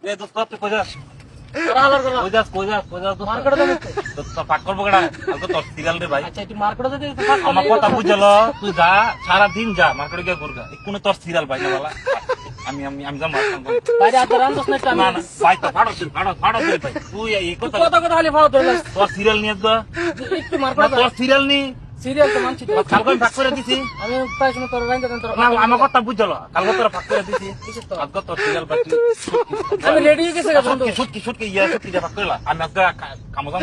এ দোস্ত তুই কই যাস? হালার করে কই যাস দোস্ত? মার্কেটে যাবে তো। দোস্ত পাক করবো কেডা? কালকে তোর সিরিয়াল রে ভাই। আচ্ছা একটু মার্কেটে যেতে আমার কথা বুঝলো, তুই যা সারাদিন যা মার্কেটে গিয়ে ঘুরগা। কোনো তোর সিরিয়াল ভাই না বলা। আমি যা মার খাবো। বাইরে আপনার রান্ধছ না একটু না না ভাই তো ফাড়ো দিল ভাই। তুই এই কথা কথা কথা খালি ফাও ধরে তোর সিরিয়াল নিয়ে যা। একটু না মার্কেটে তোর সিরিয়াল নি। সিরিয়াল তো মানছি তো। কালকে আমি ফাঁক করে দিছি। আমি প্রায় সময় তোর রাইন্দা দেন তোর না আমার কথা বুঝলো, কালকে তোর ফাঁক করে দিছি। কিসের তো? আজকে তোর সিরিয়াল বাকি। আমি রেডি হয়ে গেছে গা বন্ধু। সুটকি ইয়া সুটকি যা ফাঁক করলা। আমি আজকে কামজাম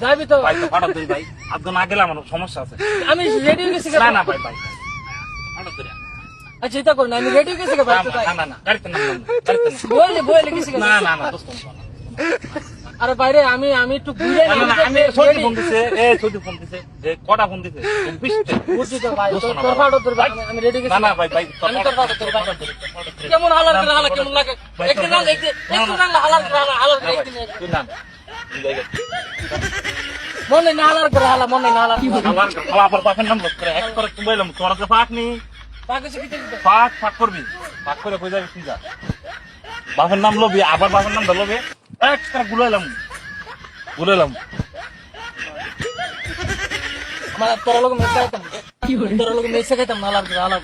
যাবি তো? ভাই তো ফাড়ো দিল ভাই। আজকে না গেলে আমার সমস্যা আছে। আমি রেডি হয়ে গেছি গা। না না ভাই ফাড়ো দিল। আচ্ছা এটা কর না, আমি রেডি হয়ে গেছি গা ভাই তো তাই। না গাড়িতে নাম গাড়িতে নাম। বলে গেছি গা। না দোস্ত আরে বাইরে আমি একটু ঘুরে না আমি সত্যি ফোন দিছে সত্যি ফোন দিছে যে কটা ফোন দিছে 24টা বুঝছি তো ভাই তোর ফাটো তোর আমি রেডি গেছি। না ভাই আমি তোর ফাটো তোর ফাটো কেমন হালার করে হালা কেমন লাগে একটু না একটু না হালার করে হালার করে একটু তুই না মনে না হালার করে হালা মনে না হালার আমার খালা আবার বাপের নাম লোক করে এক করে তুমি বললাম তোর কাছে ফাঁক নি পাকে সে কিতে দিতে ফাঁক করবি ফাঁক করে কই যাবি তুই যা বাপের নাম লবি আবার বাপের নাম ধরলবি এক করে গুলাইলাম আমার তোর লোক মেসে খাইতাম তোর লোক মেসে খাইতাম না হালার করে হালা